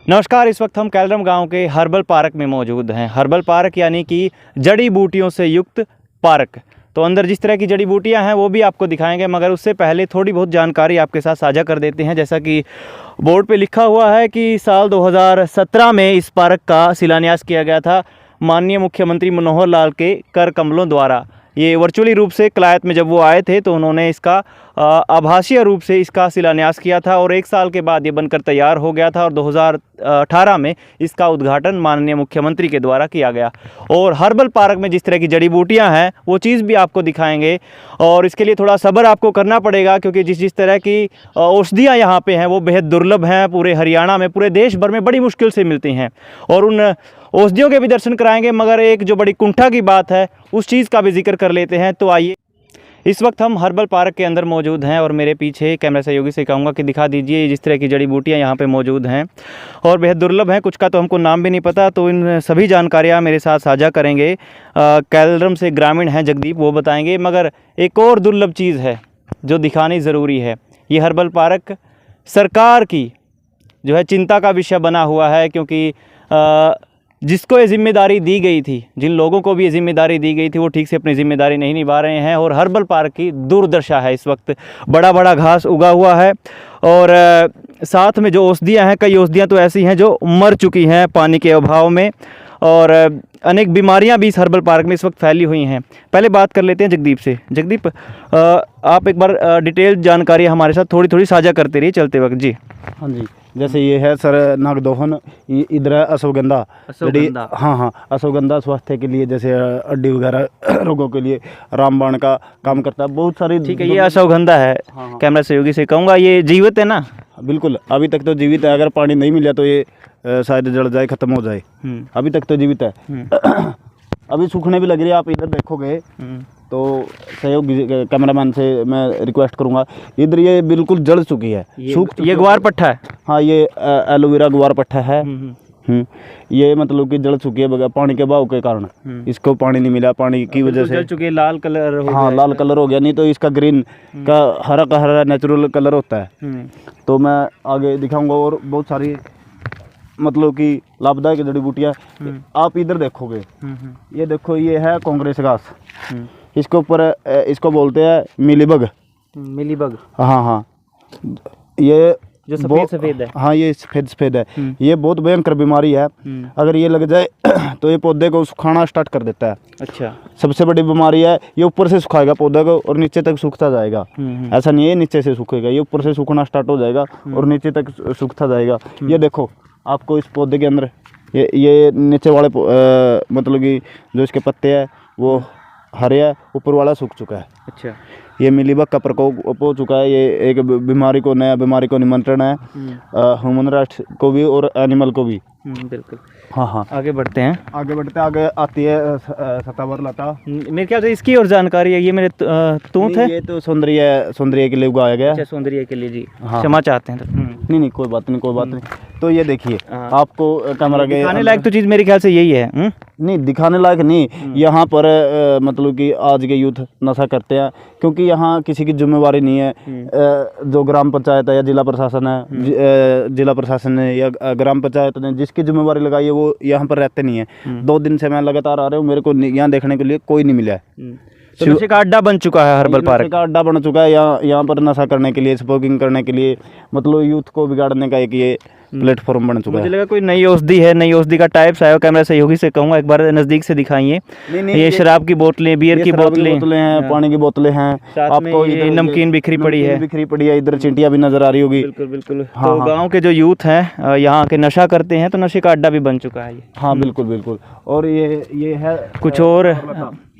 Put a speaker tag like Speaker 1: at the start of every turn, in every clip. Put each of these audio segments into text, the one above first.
Speaker 1: नमस्कार। इस वक्त हम कैलरम गांव के हर्बल पार्क में मौजूद हैं। हर्बल पार्क यानी कि जड़ी बूटियों से युक्त पार्क। तो अंदर जिस तरह की जड़ी बूटियां हैं वो भी आपको दिखाएंगे, मगर उससे पहले थोड़ी बहुत जानकारी आपके साथ साझा कर देते हैं। जैसा कि बोर्ड पे लिखा हुआ है कि साल 2017 में इस पार्क का शिलान्यास किया गया था माननीय मुख्यमंत्री मनोहर लाल के कर कमलों द्वारा। ये वर्चुअली रूप से कलायत में जब वो आए थे तो उन्होंने इसका आभासीय रूप से इसका शिलान्यास किया था और 1 साल के बाद ये बनकर तैयार हो गया था और 2018 में इसका उद्घाटन माननीय मुख्यमंत्री के द्वारा किया गया। और हर्बल पार्क में जिस तरह की जड़ी बूटियां हैं वो चीज़ भी आपको दिखाएंगे और इसके लिए थोड़ा सब्र आपको करना पड़ेगा, क्योंकि जिस तरह की औषधियाँ यहाँ पे हैं वो बेहद दुर्लभ हैं। पूरे हरियाणा में, पूरे देश भर में बड़ी मुश्किल से मिलती हैं और उन औषधियों के भी दर्शन कराएंगे। मगर एक जो बड़ी कुंठा की बात है उस चीज़ का भी जिक्र कर लेते हैं। तो आइए, इस वक्त हम हर्बल पार्क के अंदर मौजूद हैं और मेरे पीछे कैमरा सहयोगी से कहूँगा कि दिखा दीजिए जिस तरह की जड़ी बूटियाँ यहाँ पे मौजूद हैं और बेहद दुर्लभ हैं। कुछ का तो हमको नाम भी नहीं पता, तो इन सभी जानकारियाँ मेरे साथ साझा करेंगे। कैलरम से ग्रामीण हैं जगदीप, वो बताएंगे। मगर एक और दुर्लभ चीज़ है जो दिखानी ज़रूरी है। ये हर्बल पार्क सरकार की जो है चिंता का विषय बना हुआ है, क्योंकि जिसको ये जिम्मेदारी दी गई थी, जिन लोगों को भी ये जिम्मेदारी दी गई थी, वो ठीक से अपनी जिम्मेदारी नहीं निभा रहे हैं। और हर्बल पार्क की दुर्दशा है। इस वक्त बड़ा बड़ा घास उगा हुआ है और साथ में जो औषधियाँ हैं, कई औषधियाँ तो ऐसी हैं जो मर चुकी हैं पानी के अभाव में, और अनेक बीमारियां भी इस हर्बल पार्क में इस वक्त फैली हुई हैं। पहले बात कर लेते हैं जगदीप से। जगदीप, आप एक बार डिटेल जानकारी हमारे साथ थोड़ी थोड़ी साझा करते रहिए चलते वक्त। जी
Speaker 2: हाँ जी, जैसे ये है सर नागदोहन, इधर है अश्वगंधा। हाँ, अश्वगंधा स्वास्थ्य के लिए, जैसे हड्डी वगैरह रोगों के लिए रामबाण का काम करता है। बहुत सारी,
Speaker 1: ठीक है, ये अश्वगंधा है। हाँ। कैमरा सहयोगी से कहूँगा, ये जीवित है ना?
Speaker 2: बिल्कुल, अभी तक तो जीवित है। अगर पानी नहीं मिला तो ये शायद जल जाए, ख़त्म हो जाए। अभी तक तो जीवित है। अभी सूखने भी लग रही है। आप इधर देखोगे तो सहयोग कैमरामैन से मैं रिक्वेस्ट करूंगा, इधर ये बिल्कुल जल चुकी है, सूख।
Speaker 1: ये ग्वार पट्टा है।
Speaker 2: हाँ, ये एलोवेरा ग्वार पट्टा है। ये मतलब कि जल चुकी है बगैर पानी के बहाव के कारण। इसको पानी नहीं मिला, पानी की वजह से
Speaker 1: जल चुकी है। लाल कलर हो
Speaker 2: हाँ, लाल कलर हो गया। नहीं तो इसका ग्रीन का हरा नेचुरल कलर होता है। तो मैं आगे दिखाऊंगा। और बहुत सारी मतलब कि लाभदायक जड़ी बूटियाँ आप इधर देखोगे। ये देखो, ये है कांग्रेस घास। इसके ऊपर इसको बोलते हैं मिलीबग।
Speaker 1: मिलीबग,
Speaker 2: हाँ, ये
Speaker 1: जो सफ़ेद सफ़ेद है।
Speaker 2: हाँ, ये सफ़ेद है। ये बहुत भयंकर बीमारी है। अगर ये लग जाए तो ये पौधे को सुखाना स्टार्ट कर देता है।
Speaker 1: अच्छा,
Speaker 2: सबसे बड़ी बीमारी है। ये ऊपर से सुखाएगा पौधे को और नीचे तक सूखता जाएगा। ऐसा नहीं है नीचे से सूखेगा, ये ऊपर से सूखना स्टार्ट हो जाएगा और नीचे तक सूखता जाएगा। ये देखो, आपको इस पौधे के अंदर ये नीचे वाले मतलब कि जो इसके पत्ते हैं वो हरे है, ऊपर वाला सूख चुका है। अच्छा, ये मिलीबग का प्रकोप हो चुका है। ये एक बीमारी को, नया बीमारी को निमंत्रण है ह्यूमन राइट्स को भी और एनिमल को भी। बिल्कुल। हाँ, आगे बढ़ते हैं। आगे आती है सतावर लता।
Speaker 1: मेरे ख्याल से इसकी और जानकारी है। ये मेरे तूत है।
Speaker 2: ये तो सौंदर्य के लिए उगाया गया।
Speaker 1: अच्छा, सौंदर्य के लिए। जी हाँ, क्षमा चाहते हैं।
Speaker 2: नहीं, कोई बात नहीं। तो ये देखिए, आपको कैमरा के
Speaker 1: दिखाने लायक तो चीज़ मेरे ख्याल से यही है।
Speaker 2: नहीं, दिखाने लायक नहीं। यहाँ पर मतलब कि आज के यूथ नशा करते हैं, क्योंकि यहाँ किसी की जिम्मेवारी नहीं है। जो ग्राम पंचायत है या जिला प्रशासन है, जिला प्रशासन ने या ग्राम पंचायत ने जिसकी जिम्मेवारी लगाई है वो यहाँ पर रहते नहीं है। 2 दिन से मैं लगातार आ रहा हूँ, मेरे को यहाँ देखने के लिए कोई नहीं मिला है।
Speaker 1: तो नशे का अड्डा बन चुका है हर्बल पार्क।
Speaker 2: नशे का अड्डा बन चुका है। यहाँ पर नशा करने के लिए, स्मोकिंग करने के लिए, मतलब यूथ को बिगाड़ने का एक ये प्लेटफॉर्म बन चुका है।
Speaker 1: मुझे लगा कोई नई औषधि है, नई औषधि का टाइप्स आया। कैमरा सहयोगी से कहूँगा एक बार नज़दीक से दिखाइए। ये शराब की बोतलें, बियर की बोतलें हैं,
Speaker 2: पानी की बोतलें हैं।
Speaker 1: आपको ये नमकीन बिखरी पड़ी है।
Speaker 2: इधर चिंटियाँ भी नजर आ रही होगी।
Speaker 1: बिल्कुल। तो गाँव के जो यूथ हैं यहाँ के नशा करते हैं, तो नशे का अड्डा भी बन चुका है ये।
Speaker 2: हाँ, बिल्कुल। और ये है
Speaker 1: कुछ और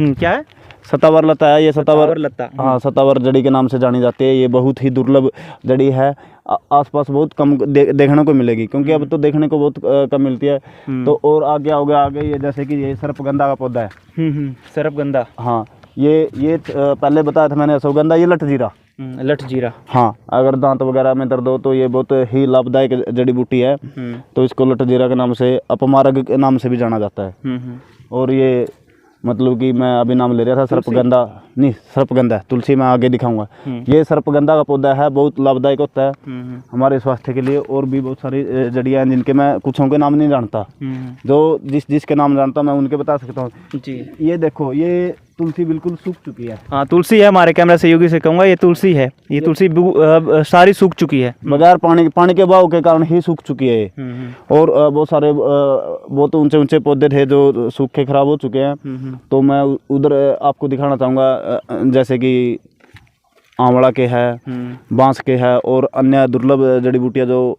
Speaker 1: क्या है?
Speaker 2: सतावर लता है। ये सतावर
Speaker 1: लता,
Speaker 2: हाँ, सतावर जड़ी के नाम से जानी जाती है। ये बहुत ही दुर्लभ जड़ी है। आसपास बहुत कम देखने को मिलेगी, क्योंकि अब तो देखने को बहुत कम मिलती है। तो और आगे ये जैसे कि ये सर्पगंधा का पौधा है।
Speaker 1: सर्पगंधा,
Speaker 2: हाँ। ये पहले बताया था मैंने अश्वगंधा। ये लठजीरा। हाँ, अगर दांत वगैरह में दर्द हो तो ये बहुत ही लाभदायक जड़ी बूटी है। तो इसको लठजीरा के नाम से, अपमार्ग के नाम से भी जाना जाता है। और ये मतलब कि मैं अभी नाम ले रहा था सर्पगंधा, नहीं सर्पगंधा, तुलसी मैं आगे दिखाऊंगा। ये सर्पगंधा का पौधा है, बहुत लाभदायक होता है हमारे स्वास्थ्य के लिए। और भी बहुत सारी जड़ियाँ हैं जिनके मैं कुछ के नाम नहीं जानता, जो जिसके नाम जानता मैं उनके बता सकता हूँ जी। ये देखो, ये तुलसी बिल्कुल सूख चुकी है।
Speaker 1: हाँ तुलसी है, हमारे कैमरा सहयोगी से कहूँगा, ये तुलसी है, ये तुलसी सारी सूख चुकी है,
Speaker 2: बगैर पानी के बहाव के कारण ही सूख चुकी है ये। और बहुत सारे बहुत ऊंचे ऊंचे पौधे थे जो सूखे खराब हो चुके हैं। तो मैं उधर आपको दिखाना चाहूँगा, जैसे कि आंवला के है, बांस के है और अन्य दुर्लभ जड़ी बूटियाँ जो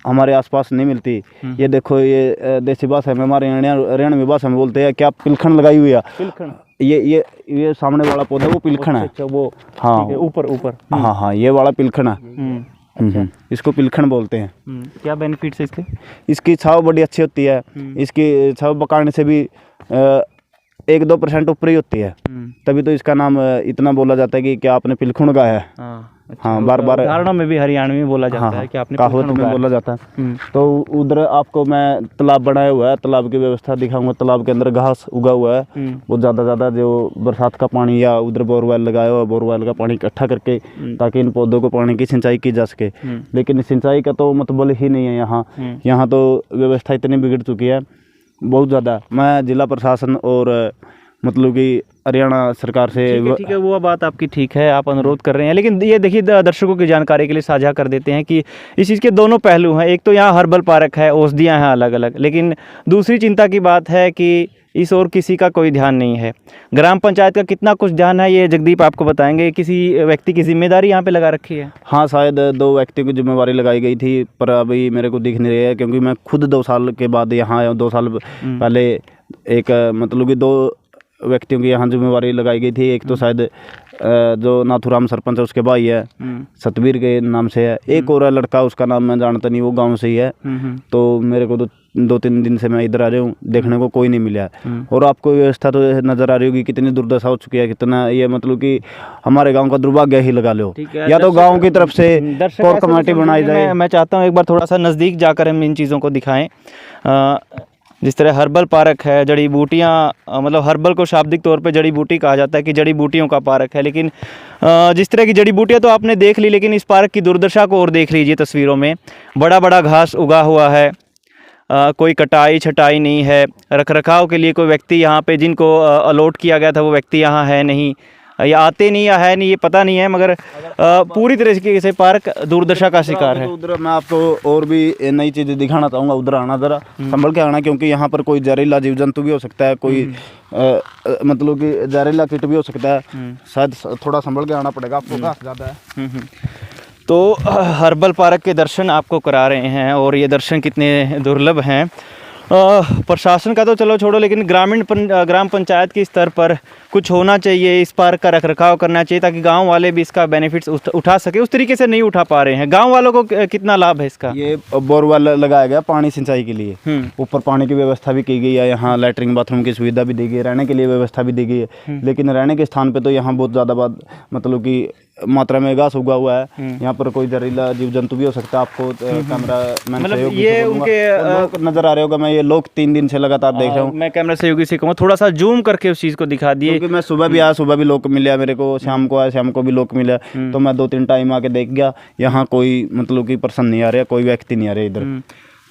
Speaker 2: हमारे आसपास नहीं मिलती। ये देखो, ये देसी भाषा में, हमारे हरियाणवी भाषा में बोलते हैं क्या, पिलखन लगाई हुई है। पिलखन, ये सामने वाला पौधा वो पिलखन है।
Speaker 1: अच्छा, वो
Speaker 2: हाँ
Speaker 1: ऊपर
Speaker 2: हाँ, ये वाला पिलखन है। अच्छा, इसको पिलखन बोलते हैं।
Speaker 1: क्या बेनिफिट्स है इसके?
Speaker 2: इसकी छाव बड़ी अच्छी होती है। इसकी छाव पकाने से भी 1-2% ऊपर ही होती है, तभी तो इसका नाम इतना बोला जाता है कि क्या आपने पिलखुण उगाया है। हाँ, बार बार
Speaker 1: धारणा में भी हरियाणवी में बोला जाता है कि आपने
Speaker 2: कहावत में बोला जाता है। तो उधर आपको मैं तालाब बनाया हुआ है, तालाब की व्यवस्था दिखाऊंगा। तालाब के अंदर घास उगा हुआ है, वो ज़्यादा जो बरसात का पानी या उधर बोरवेल लगाया हुआ, बोरवेल का पानी इकट्ठा करके ताकि इन पौधों को पानी की सिंचाई की जा सके। लेकिन सिंचाई का तो मतलब ही नहीं है यहाँ तो व्यवस्था इतनी बिगड़ चुकी है बहुत ज़्यादा। मैं जिला प्रशासन और मतलब कि हरियाणा सरकार से,
Speaker 1: ठीक है, वो बात आपकी ठीक है, आप अनुरोध कर रहे हैं, लेकिन ये देखिए दर्शकों की जानकारी के लिए साझा कर देते हैं कि इस चीज़ के दोनों पहलू हैं। एक तो यहाँ हर्बल पार्क है, औषधियाँ हैं अलग अलग, लेकिन दूसरी चिंता की बात है कि इस ओर किसी का कोई ध्यान नहीं है। ग्राम पंचायत का कितना कुछ ध्यान है ये जगदीप आपको बताएंगे। किसी व्यक्ति की जिम्मेदारी यहाँ पे लगा रखी है?
Speaker 2: हाँ, शायद 2 व्यक्तियों की जिम्मेवारी लगाई गई थी, पर अभी मेरे को दिख नहीं रही है, क्योंकि मैं खुद 2 साल के बाद यहाँ आया हूँ। 2 साल पहले एक मतलब कि 2 व्यक्तियों की यहाँ जिम्मेवारी लगाई गई थी। एक तो शायद जो नाथुराम सरपंच है उसके भाई है, सतबीर के नाम से है। एक और है लड़का, उसका नाम मैं जानता नहीं, वो गांव से ही है। तो मेरे को तो 2-3 दिन से मैं इधर आ रहा हूँ, देखने को कोई नहीं मिला है। और आपको व्यवस्था तो नज़र आ रही होगी कितनी दुर्दशा हो चुकी है, कितना ये मतलब कि हमारे गांव का दुर्भाग्य ही लगा लो। या तो गांव की तरफ से कोर कमेटी बनाई जाए।
Speaker 1: मैं चाहता हूँ एक बार थोड़ा सा नज़दीक जाकर हम इन चीज़ों को दिखाएँ। जिस तरह हर्बल पार्क है, जड़ी बूटियाँ, मतलब हर्बल को शाब्दिक तौर पे जड़ी बूटी कहा जाता है कि जड़ी बूटियों का पार्क है, लेकिन जिस तरह की जड़ी बूटियाँ तो आपने देख ली, लेकिन इस पार्क की दुर्दशा को और देख लीजिए तस्वीरों में। बड़ा बड़ा घास उगा हुआ है, कोई कटाई छटाई नहीं है, रख रखाव के लिए कोई व्यक्ति यहाँ पे जिनको अलॉट किया गया था वो व्यक्ति यहाँ है नहीं, या आते नहीं या है नहीं ये पता नहीं है, मगर पूरी तरीके से पार्क दुर्दशा का शिकार है।
Speaker 2: उधर मैं आपको और भी नई चीज़ें दिखाना चाहूँगा, उधर आना ज़रा संभल के आना, क्योंकि यहाँ पर कोई जहरीला जीव जंतु भी हो सकता है, कोई मतलब कि जहरीला कीट भी हो सकता है। शायद थोड़ा संभल के आना पड़ेगा आपको, घास ज़्यादा है।
Speaker 1: तो हर्बल पार्क के दर्शन आपको करा रहे हैं, और ये दर्शन कितने दुर्लभ हैं। प्रशासन का तो चलो छोड़ो, लेकिन ग्राम पंचायत के स्तर पर कुछ होना चाहिए, इस पार्क का रखरखाव करना चाहिए ताकि गांव वाले भी इसका बेनिफिट्स उठा सके। उस तरीके से नहीं उठा पा रहे हैं। गांव वालों को कितना लाभ है इसका?
Speaker 2: ये बोरवेल लगाया गया पानी सिंचाई के लिए, ऊपर पानी की व्यवस्था भी की गई है, यहाँ लैट्रिन बाथरूम की सुविधा भी दी गई है, रहने के लिए व्यवस्था भी दी गई है। लेकिन रहने के स्थान पे तो यहाँ बहुत ज़्यादा मतलब कि मात्रा में घास उगा हुआ है। यहाँ पर कोई जहरीला जीव जंतु भी हो सकता है। आपको कैमरा मैन
Speaker 1: मतलब ये उनके
Speaker 2: नजर आ रहे होगा, मैं ये लोग 3 दिन से लगातार देख रहा हूँ।
Speaker 1: मैं कैमरा सहयोगी से कहूँ थोड़ा सा जूम करके उस चीज़ को दिखा दिए,
Speaker 2: क्योंकि मैं सुबह भी आया, सुबह भी लोग मिले मेरे को, शाम को आया, शाम को भी लोग मिले। तो मैं 2-3 टाइम आके देख गया, यहाँ कोई मतलब कि पर्सन नहीं आ रहा, कोई व्यक्ति नहीं आ रहा इधर।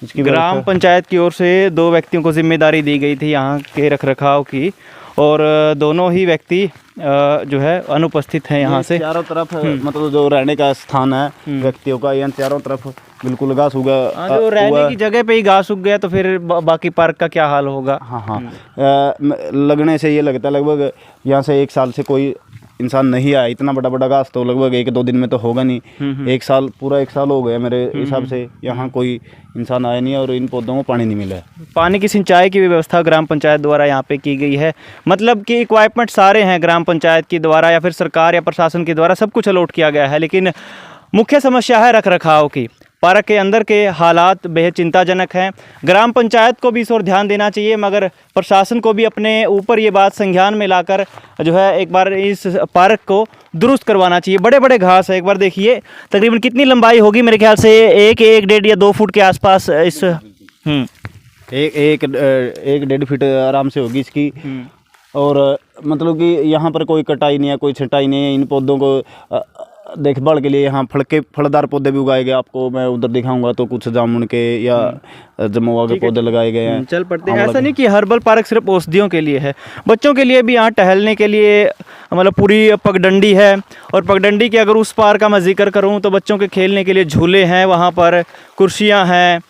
Speaker 2: इसकी
Speaker 1: ग्राम पंचायत की ओर से 2 व्यक्तियों को जिम्मेदारी दी गई थी यहाँ के रखरखाव की, और दोनों ही व्यक्ति जो है अनुपस्थित हैं यहाँ से।
Speaker 2: चारों तरफ मतलब जो रहने का स्थान है व्यक्तियों का, यहाँ चारों तरफ बिल्कुल घास उगा।
Speaker 1: जो रहने की जगह पे ही घास उग गया तो फिर बाकी पार्क का क्या हाल होगा?
Speaker 2: हाँ, लगने से ये लगता है लगभग यहाँ से 1 साल से कोई इंसान नहीं आया। इतना बड़ा घास तो लगभग 1-2 दिन में तो होगा नहीं। 1 साल, पूरा 1 साल हो गया मेरे हिसाब से, यहाँ कोई इंसान आया नहीं है और इन पौधों को पानी नहीं मिला है।
Speaker 1: पानी की सिंचाई की व्यवस्था ग्राम पंचायत द्वारा यहाँ पे की गई है, मतलब कि इक्वाइपमेंट सारे हैं ग्राम पंचायत के द्वारा या फिर सरकार या प्रशासन के द्वारा सब कुछ अलॉट किया गया है, लेकिन मुख्य समस्या है रखरखाव की। पार्क के अंदर के हालात बेहद चिंताजनक हैं। ग्राम पंचायत को भी इस ओर ध्यान देना चाहिए, मगर प्रशासन को भी अपने ऊपर ये बात संज्ञान में लाकर जो है एक बार इस पार्क को दुरुस्त करवाना चाहिए। बड़े बड़े घास है, एक बार देखिए तकरीबन कितनी लंबाई होगी, मेरे ख्याल से 1-1.5 या 2 फुट के आसपास इस
Speaker 2: 1-1.5 फीट आराम से होगी इसकी। और मतलब कि यहाँ पर कोई कटाई नहीं है, कोई छटाई नहीं है। इन पौधों को देखभाल के लिए यहाँ फलदार पौधे भी उगाए गए। आपको मैं उधर दिखाऊंगा तो कुछ जामुन के या जमुआ के पौधे लगाए गए हैं।
Speaker 1: चल पड़ते हैं। ऐसा नहीं कि हर्बल पार्क सिर्फ औषधियों के लिए है, बच्चों के लिए भी यहाँ टहलने के लिए मतलब पूरी पगडंडी है। और पगडंडी के अगर उस पार का मैं जिक्र करूँ तो बच्चों के खेलने के लिए झूले हैं, वहाँ पर कुर्सियाँ हैं,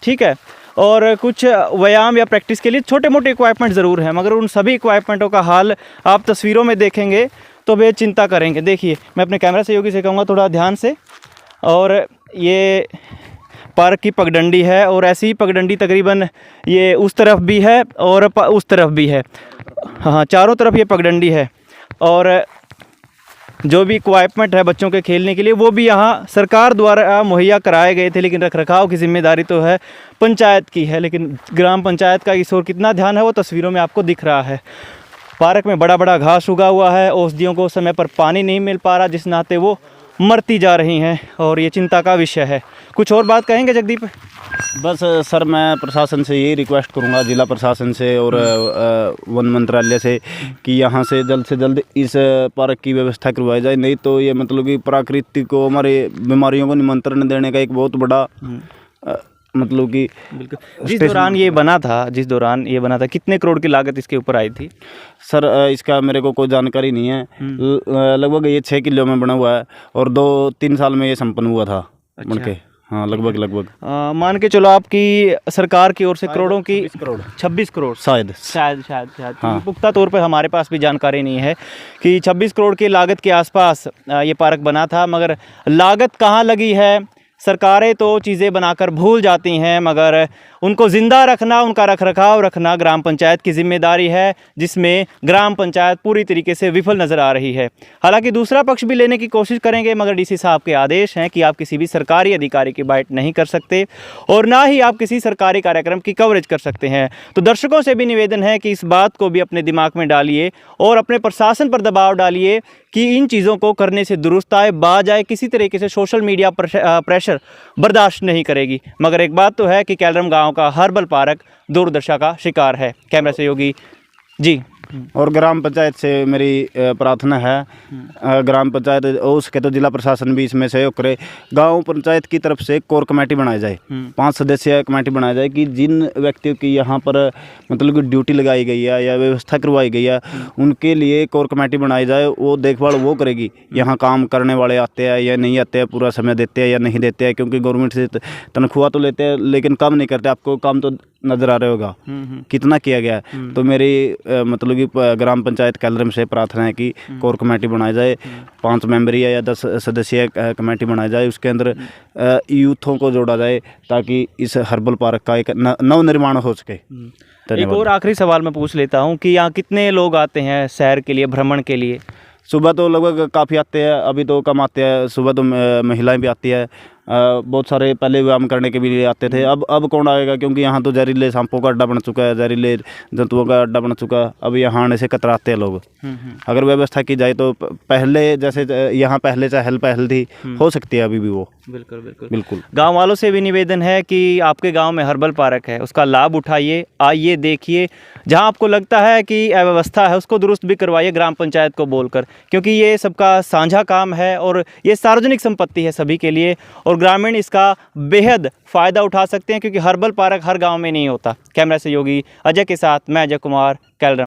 Speaker 1: ठीक है। और कुछ व्यायाम या प्रैक्टिस के लिए छोटे मोटे इक्वाइपमेंट ज़रूर हैं, मगर उन सभी इक्वाइपमेंटों का हाल आप तस्वीरों में देखेंगे तो वे चिंता करेंगे। देखिए, मैं अपने कैमरा सहयोगी से कहूँगा थोड़ा ध्यान से। और ये पार्क की पगडंडी है, और ऐसी ही पगडंडी तकरीबन ये उस तरफ भी है और उस तरफ भी है। हाँ, चारों तरफ ये पगडंडी है। और जो भी इक्वाइपमेंट है बच्चों के खेलने के लिए वो भी यहाँ सरकार द्वारा मुहैया कराए गए थे, लेकिन रखरखाव की जिम्मेदारी तो है पंचायत की है। लेकिन ग्राम पंचायत का इस ओर कितना ध्यान है वो तस्वीरों में आपको दिख रहा है। पार्क में बड़ा बड़ा घास उगा हुआ है, औषधियों को समय पर पानी नहीं मिल पा रहा, जिस नाते वो मरती जा रही हैं, और ये चिंता का विषय है। कुछ और बात कहेंगे जगदीप?
Speaker 2: बस सर, मैं प्रशासन से यही रिक्वेस्ट करूंगा, जिला प्रशासन से और वन मंत्रालय से, कि यहाँ से जल्द इस पार्क की व्यवस्था करवाई जाए। नहीं तो ये मतलब कि प्राकृतिक को, हमारे बीमारियों को निमंत्रण देने का एक बहुत बड़ा मतलब कि
Speaker 1: बिल्कुल। जिस दौरान ये बना था कितने करोड़ की लागत इसके ऊपर आई थी?
Speaker 2: सर, इसका मेरे को कोई जानकारी नहीं है। लगभग ये 6 किलो में बना हुआ है और 2-3 साल में ये संपन्न हुआ था बन के। हाँ, लगभग
Speaker 1: मान के चलो आपकी सरकार की ओर से करोड़ों की 26 करोड़ शायद।
Speaker 2: हाँ।
Speaker 1: पुख्ता तौर पर हमारे पास भी जानकारी नहीं है कि 26 करोड़ की लागत के आसपास ये पार्क बना था। मगर लागत कहाँ लगी है? सरकारें तो चीज़ें बनाकर भूल जाती हैं, मगर उनको ज़िंदा रखना, उनका रखरखाव रखना ग्राम पंचायत की जिम्मेदारी है, जिसमें ग्राम पंचायत पूरी तरीके से विफल नज़र आ रही है। हालांकि दूसरा पक्ष भी लेने की कोशिश करेंगे, मगर डीसी साहब के आदेश हैं कि आप किसी भी सरकारी अधिकारी की बाइट नहीं कर सकते और ना ही आप किसी सरकारी कार्यक्रम की कवरेज कर सकते हैं। तो दर्शकों से भी निवेदन है कि इस बात को भी अपने दिमाग में डालिए और अपने प्रशासन पर दबाव डालिए कि इन चीज़ों को करने से दुरुस्त आए, बाज आए। किसी तरीके से सोशल मीडिया प्रेशर बर्दाश्त नहीं करेगी। मगर एक बात तो है कि कैलरम गांव का हर्बल पार्क दुर्दशा का शिकार है। कैमरा सहयोगी जी।
Speaker 2: और ग्राम पंचायत से मेरी प्रार्थना है, ग्राम पंचायत और उसके तो जिला प्रशासन भी इसमें सहयोग करे। गांव पंचायत की तरफ से कोर कमेटी बनाई जाए, 5 सदस्यीय कमेटी बनाई जाए कि जिन व्यक्तियों की यहाँ पर मतलब कि ड्यूटी लगाई गई है या व्यवस्था करवाई गई है, उनके लिए कोर कमेटी बनाई जाए। वो देखभाल वो करेगी, यहाँ काम करने वाले आते हैं या नहीं आते हैं, पूरा समय देते हैं या नहीं देते हैं। क्योंकि गवर्नमेंट से तनख्वाह तो लेते हैं लेकिन काम नहीं करते। आपको काम तो नज़र आ रहा होगा कितना किया गया है। तो मेरी मतलब कि ग्राम पंचायत कैलरम से प्रार्थना है कि कोर कमेटी बनाई जाए, 5 मेंबरी या 10 सदस्यीय कमेटी बनाई जाए। उसके अंदर यूथों को जोड़ा जाए ताकि इस हर्बल पार्क का एक नव निर्माण हो सके।
Speaker 1: एक और आखिरी सवाल मैं पूछ लेता हूँ कि यहाँ कितने लोग आते हैं सैर के लिए, भ्रमण के लिए?
Speaker 2: सुबह तो लगभग काफ़ी आते हैं, अभी तो कम आते हैं। सुबह तो महिलाएं भी आती है, बहुत सारे पहले व्यायाम करने के भी लिए आते थे। अब कौन आएगा, क्योंकि यहाँ तो जहरीले सांपों का अड्डा बन चुका है, जहरीले जंतुओं का अड्डा बन चुका है। अब यहाँ आने से कतराते हैं लोग। अगर व्यवस्था की जाए तो पहले जैसे यहाँ पहले चहल पहल थी, हो सकती है अभी भी वो। बिल्कुल।
Speaker 1: गाँव वालों से भी निवेदन है कि आपके गाँव में हर्बल पार्क है, उसका लाभ उठाइए, आइए देखिए। जहाँ आपको लगता है कि अव्यवस्था है उसको दुरुस्त भी करवाइए ग्राम पंचायत को बोलकर, क्योंकि ये सबका साझा काम है और ये सार्वजनिक संपत्ति है सभी के लिए, और ग्रामीण इसका बेहद फ़ायदा उठा सकते हैं, क्योंकि हर्बल पार्क हर गांव में नहीं होता। कैमरा सहयोगी अजय के साथ मैं अजय कुमार, कैलरम।